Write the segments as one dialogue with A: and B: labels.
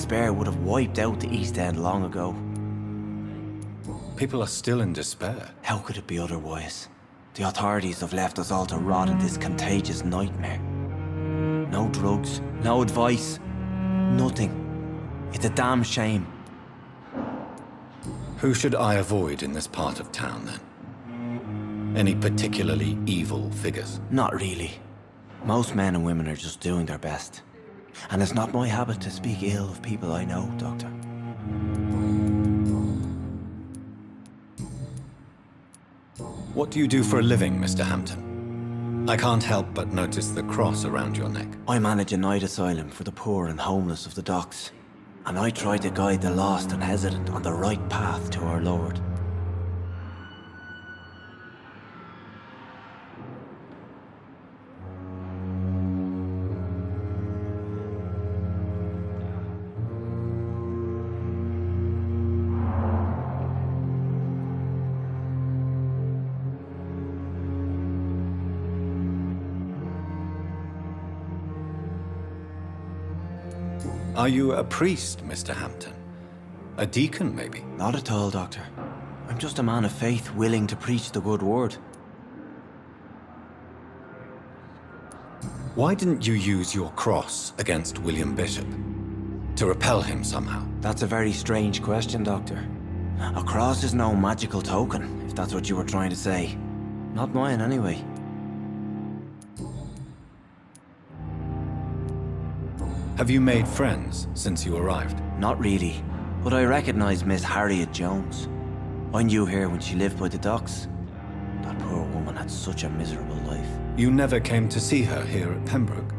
A: despair would have wiped out the East End long ago.
B: People are still in despair.
A: How could it be otherwise? The authorities have left us all to rot in this contagious nightmare. No drugs, no advice, nothing. It's a damn shame.
B: Who should I avoid in this part of town, then? Any particularly evil figures?
A: Not really. Most men and women are just doing their best. And it's not my habit to speak ill of people I know, Doctor.
B: What do you do for a living, Mr. Hampton? I can't help but notice the cross around your neck.
A: I manage a night asylum for the poor and homeless of the docks. And I try to guide the lost and hesitant on the right path to our Lord.
B: Are you a priest, Mr. Hampton? A deacon, maybe?
A: Not at all, Doctor. I'm just a man of faith willing to preach the good word.
B: Why didn't you use your cross against William Bishop? To repel him somehow?
A: That's a very strange question, Doctor. A cross is no magical token, if that's what you were trying to say. Not mine, anyway.
B: Have you made friends since you arrived?
A: Not really, but I recognize Miss Harriet Jones. I knew her when she lived by the docks. That poor woman had such a miserable life.
B: You never came to see her here at Pembroke?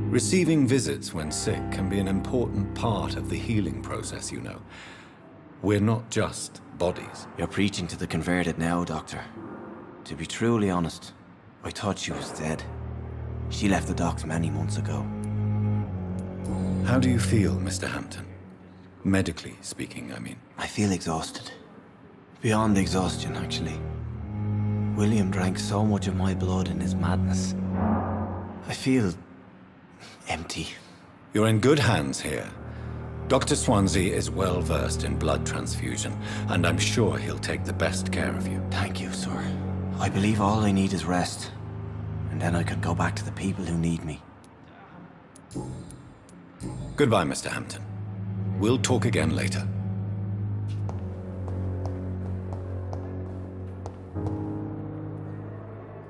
B: Receiving visits when sick can be an important part of the healing process, you know. We're not just bodies.
A: You're preaching to the converted now, Doctor. To be truly honest, I thought she was dead. She left the docks many months ago.
B: How do you feel, Mr. Hampton? Medically speaking, I mean.
A: I feel exhausted. Beyond exhaustion, actually. William drank so much of my blood in his madness. I feel empty.
B: You're in good hands here. Dr. Swansea is well versed in blood transfusion, and I'm sure he'll take the best care of you.
A: Thank you, sir. I believe all I need is rest. And then I can go back to the people who need me.
B: Goodbye, Mr. Hampton. We'll talk again later.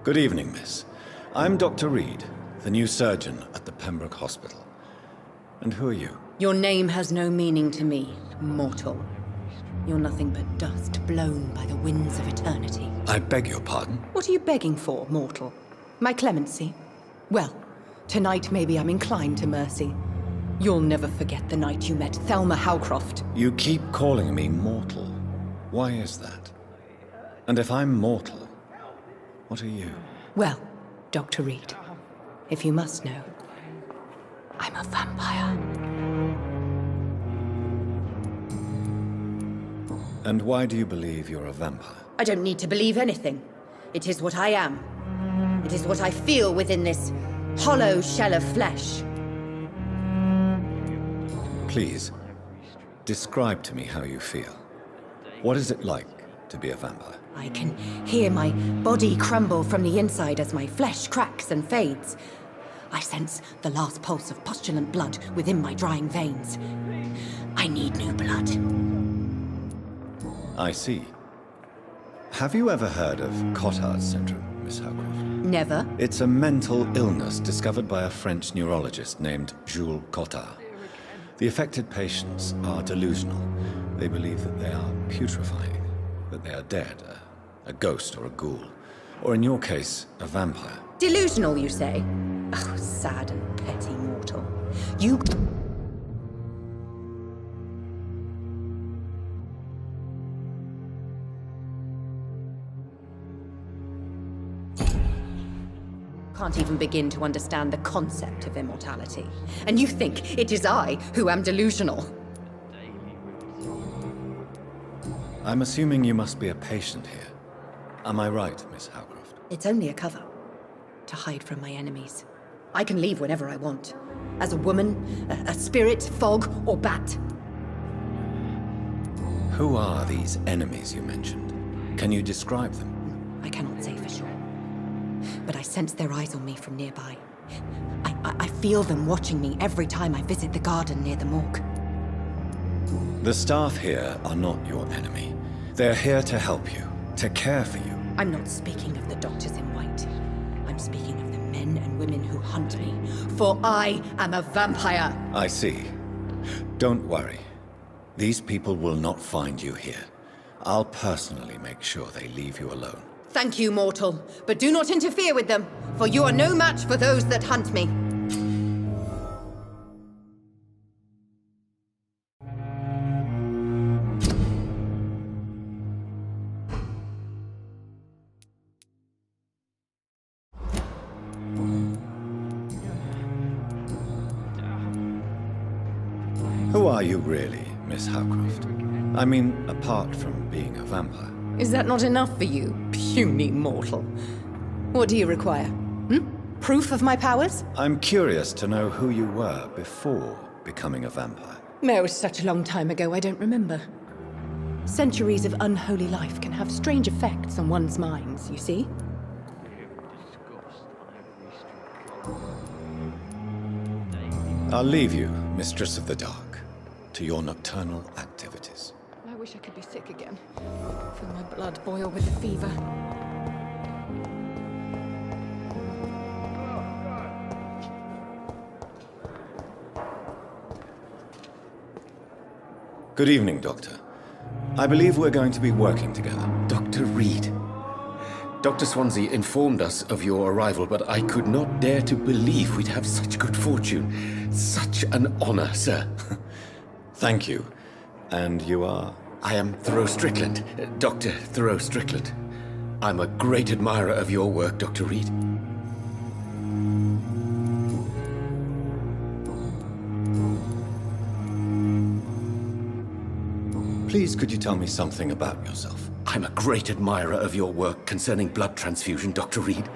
B: Good evening, miss. I'm Dr. Reed, the new surgeon at the Pembroke Hospital. And who are you?
C: Your name has no meaning to me, mortal. You're nothing but dust blown by the winds of eternity.
B: I beg your pardon?
C: What are you begging for, mortal? My clemency? Well, tonight maybe I'm inclined to mercy. You'll never forget the night you met Thelma Howcroft.
B: You keep calling me mortal. Why is that? And if I'm mortal, what are you?
C: Well, Dr. Reed, if you must know, I'm a vampire.
B: And why do you believe you're a vampire?
C: I don't need to believe anything. It is what I am. It is what I feel within this hollow shell of flesh.
B: Please, describe to me how you feel. What is it like to be a vampire?
C: I can hear my body crumble from the inside as my flesh cracks and fades. I sense the last pulse of postulant blood within my drying veins. I need new blood.
B: I see. Have you ever heard of Cotard's syndrome, Miss Howcroft?
C: Never.
B: It's a mental illness discovered by a French neurologist named Jules Cotard. The affected patients are delusional. They believe that they are putrefying, that they are dead, a ghost or a ghoul, or in your case, a vampire.
C: Delusional, you say? Oh, sad and petty mortal. You... can't even begin to understand the concept of immortality. And you think it is I who am delusional?
B: I'm assuming you must be a patient here. Am I right, Miss Howcroft?
C: It's only a cover. To hide from my enemies. I can leave whenever I want. As a woman, a spirit, fog, or bat.
B: Who are these enemies you mentioned? Can you describe them?
C: I cannot say for sure. But I sense their eyes on me from nearby. I feel them watching me every time I visit the garden near the morgue.
B: The staff here are not your enemy. They're here to help you, to care for you.
C: I'm not speaking of the doctors in white. I'm speaking of the men and women who hunt me. For I am a vampire!
B: I see. Don't worry. These people will not find you here. I'll personally make sure they leave you alone.
C: Thank you, mortal. But do not interfere with them, for you are no match for those that hunt me.
B: Who are you really, Miss Howcroft? I mean, apart from being a vampire.
C: Is that not enough for you, puny mortal? What do you require? Proof of my powers?
B: I'm curious to know who you were before becoming a vampire.
C: It was such a long time ago, I don't remember. Centuries of unholy life can have strange effects on one's minds, you see?
B: I'll leave you, Mistress of the Dark, to your nocturnal activities.
C: I wish I could be sick again. Feel my blood boil with the fever.
B: Good evening, Doctor. I believe we're going to be working together.
D: Dr. Reed. Dr. Swansea informed us of your arrival, but I could not dare to believe we'd have such good fortune. Such an honor, sir.
B: Thank you. And you are?
D: I am Thoreau Strickland, Dr. Thoreau Strickland. I'm a great admirer of your work, Dr. Reed.
B: Please, could you tell me something about yourself?
D: I'm a great admirer of your work concerning blood transfusion, Dr. Reed.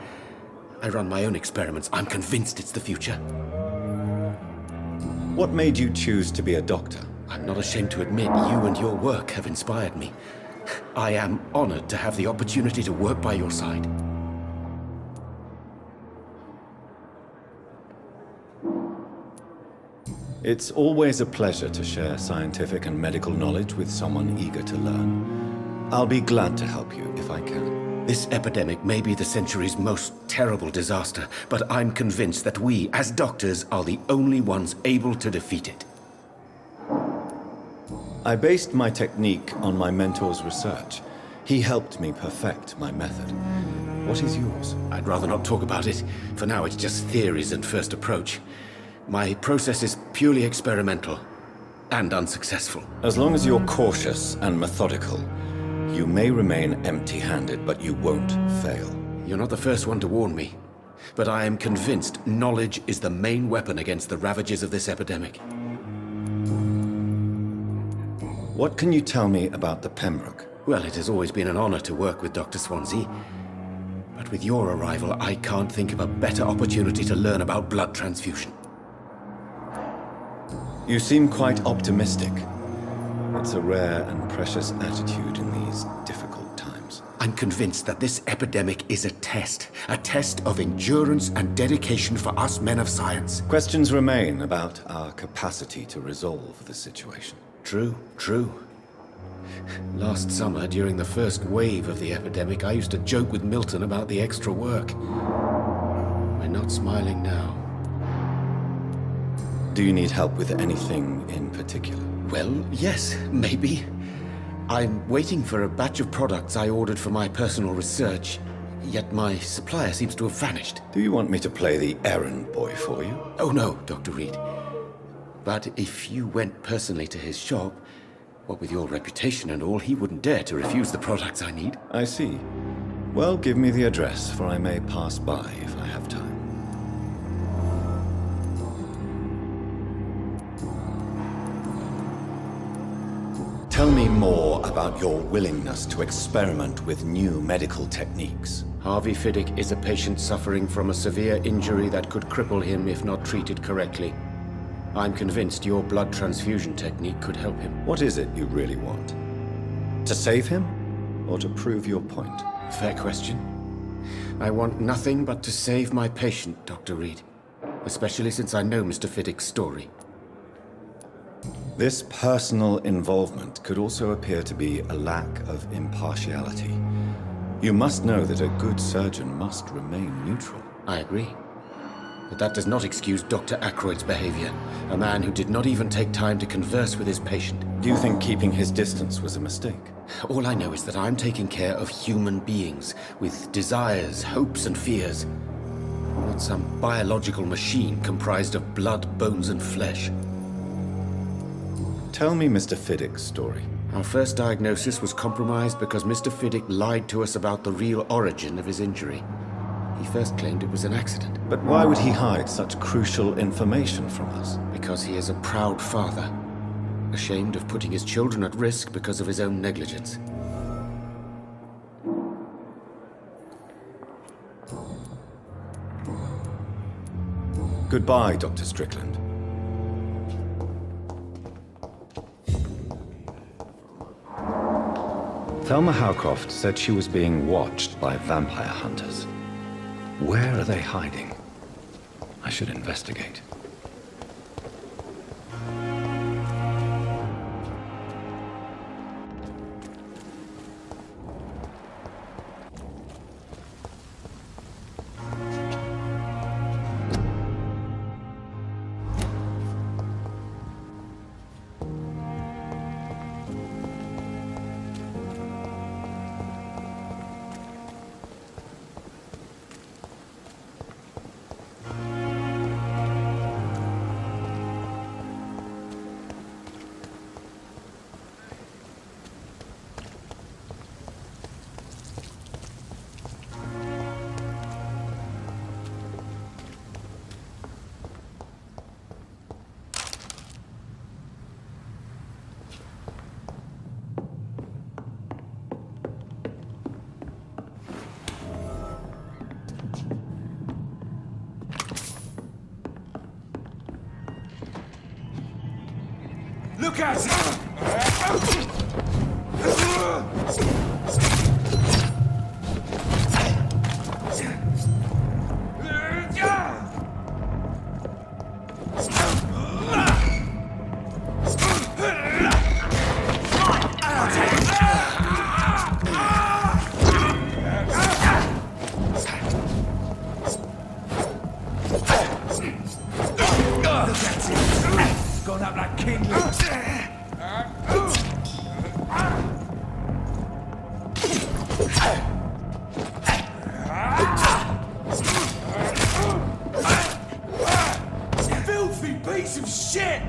D: I run my own experiments. I'm convinced it's the future.
B: What made you choose to be a doctor?
D: I'm not ashamed to admit you and your work have inspired me. I am honored to have the opportunity to work by your side.
B: It's always a pleasure to share scientific and medical knowledge with someone eager to learn. I'll be glad to help you if I can.
D: This epidemic may be the century's most terrible disaster, but I'm convinced that we, as doctors, are the only ones able to defeat it.
B: I based my technique on my mentor's research. He helped me perfect my method. What is yours?
D: I'd rather not talk about it. For now, it's just theories and first approach. My process is purely experimental and unsuccessful.
B: As long as you're cautious and methodical, you may remain empty-handed, but you won't fail.
D: You're not the first one to warn me, but I am convinced knowledge is the main weapon against the ravages of this epidemic.
B: What can you tell me about the Pembroke?
D: Well, it has always been an honor to work with Dr. Swansea. But with your arrival, I can't think of a better opportunity to learn about blood transfusion.
B: You seem quite optimistic. It's a rare and precious attitude in these difficult times.
D: I'm convinced that this epidemic is a test of endurance and dedication for us men of science.
B: Questions remain about our capacity to resolve the situation.
D: True. Last summer, during the first wave of the epidemic, I used to joke with Milton about the extra work. We're not smiling now.
B: Do you need help with anything in particular?
D: Well, yes, maybe. I'm waiting for a batch of products I ordered for my personal research, yet my supplier seems to have vanished.
B: Do you want me to play the errand boy for you?
D: Oh no, Dr. Reed. But if you went personally to his shop, what with your reputation and all, he wouldn't dare to refuse the products I need.
B: I see. Well, give me the address, for I may pass by if I have time. Tell me more about your willingness to experiment with new medical techniques.
D: Harvey Fiddick is a patient suffering from a severe injury that could cripple him if not treated correctly. I'm convinced your blood transfusion technique could help him.
B: What is it you really want? To save him, or to prove your point?
D: Fair question. I want nothing but to save my patient, Dr. Reed. Especially since I know Mr. Fiddick's story.
B: This personal involvement could also appear to be a lack of impartiality. You must know that a good surgeon must remain neutral.
D: I agree. But that does not excuse Dr. Ackroyd's behavior. A man who did not even take time to converse with his patient.
B: Do you think keeping his distance was a mistake?
D: All I know is that I'm taking care of human beings with desires, hopes, and fears. Not some biological machine comprised of blood, bones, and flesh.
B: Tell me Mr. Fiddick's story.
D: Our first diagnosis was compromised because Mr. Fiddick lied to us about the real origin of his injury. He first claimed it was an accident.
B: But why would he hide such crucial information from us?
D: Because he is a proud father, ashamed of putting his children at risk because of his own negligence.
B: Goodbye, Dr. Strickland. Thelma Howcroft said she was being watched by vampire hunters. Where are they hiding? I should investigate.
A: Look at it! Gone up like King filthy piece of shit!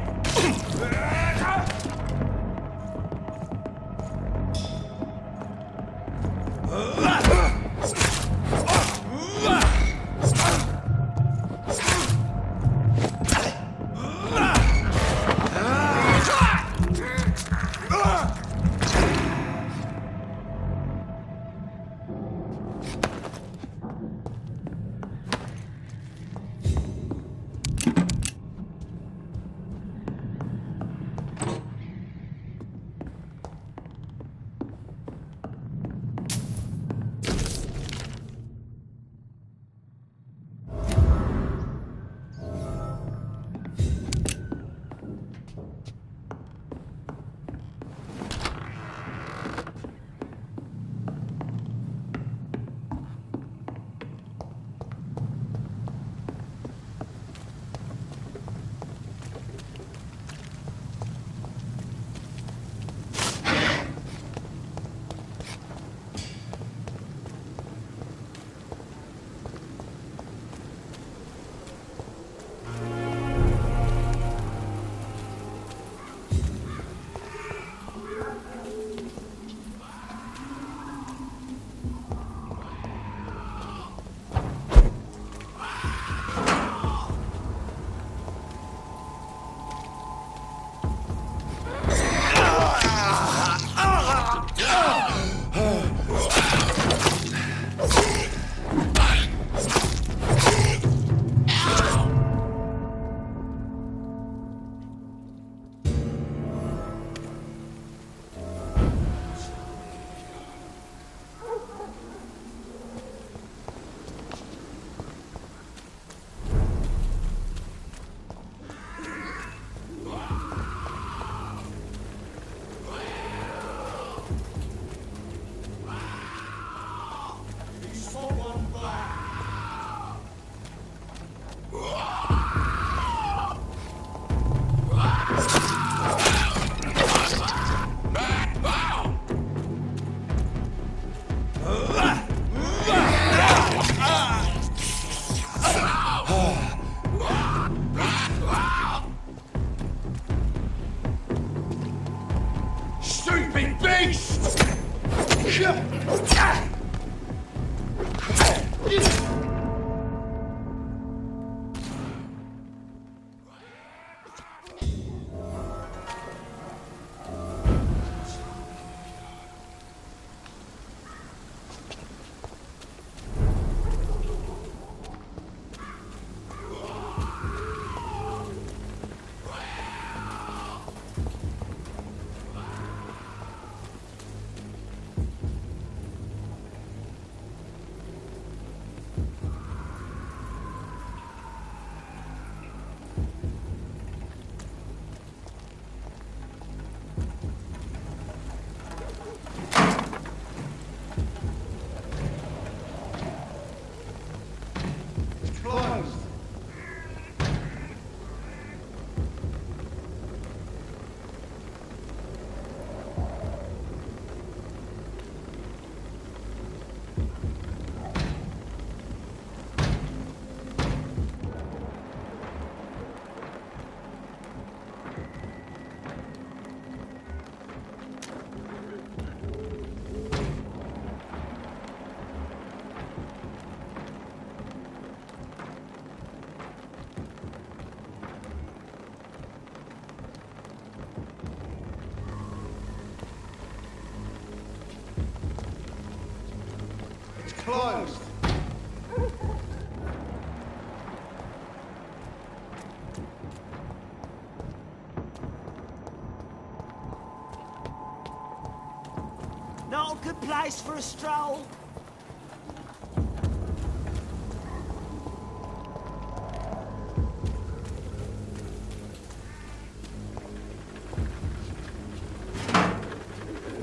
E: good place for a stroll.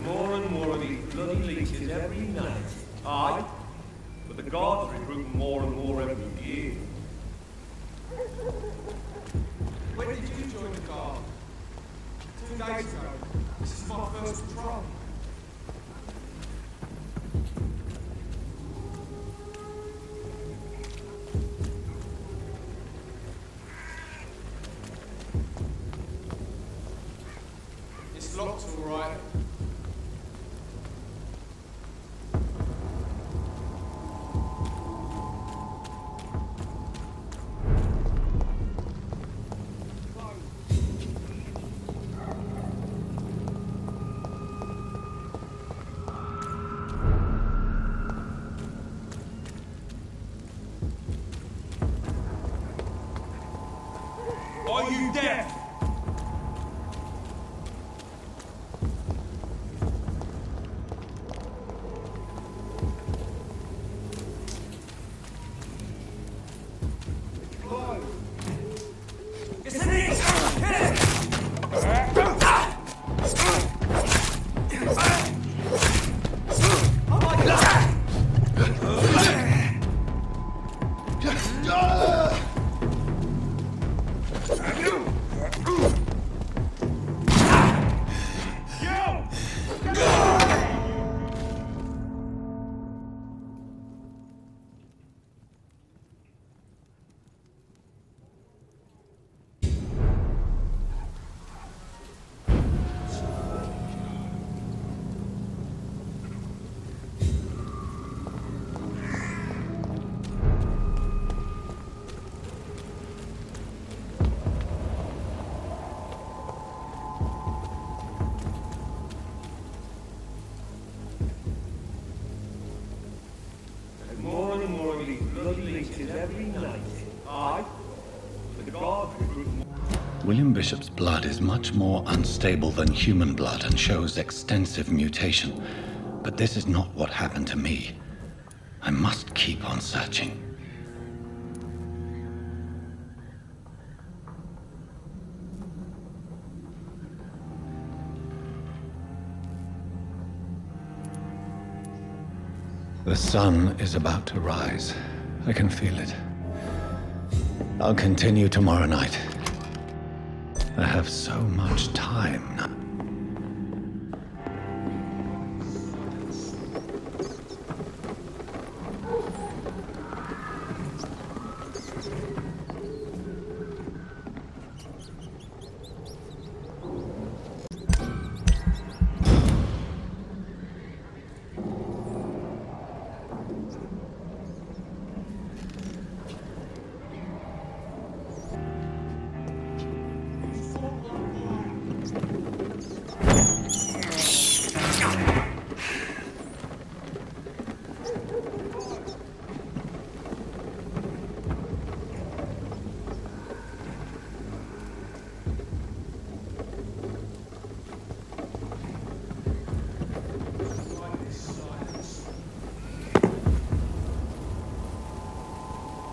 F: More and more of these bloody leeches every night. Aye, but the guards recruit more and more every year.
G: When did you join the guard? 2 days ago. This is my first patrol. It's locked all right.
F: Are you deaf? More and more of these bloody leeches every night. Aye, but the guards recruit more.
B: William Bishop's blood is much more unstable than human blood and shows extensive mutation. But this is not what happened to me. I must keep on searching. The sun is about to rise. I can feel it. I'll continue tomorrow night. I have so much time now.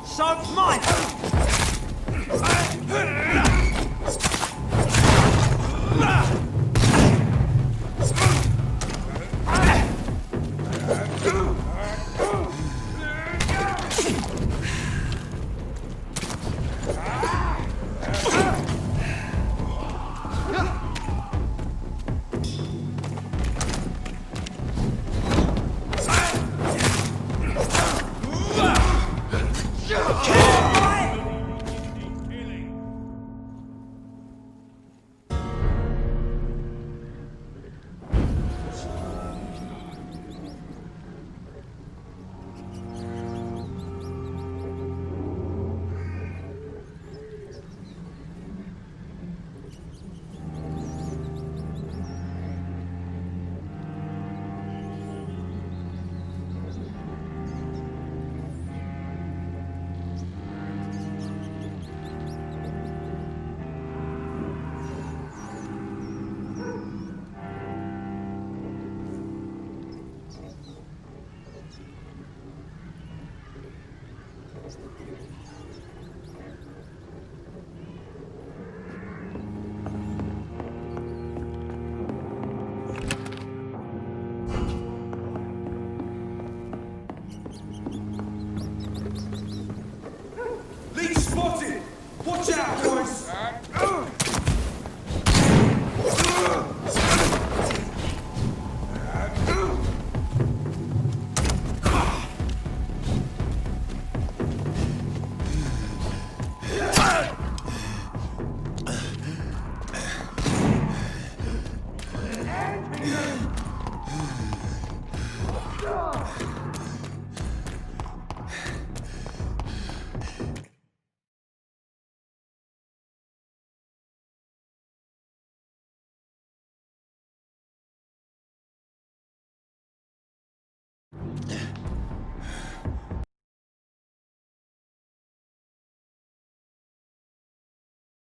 E: So mine!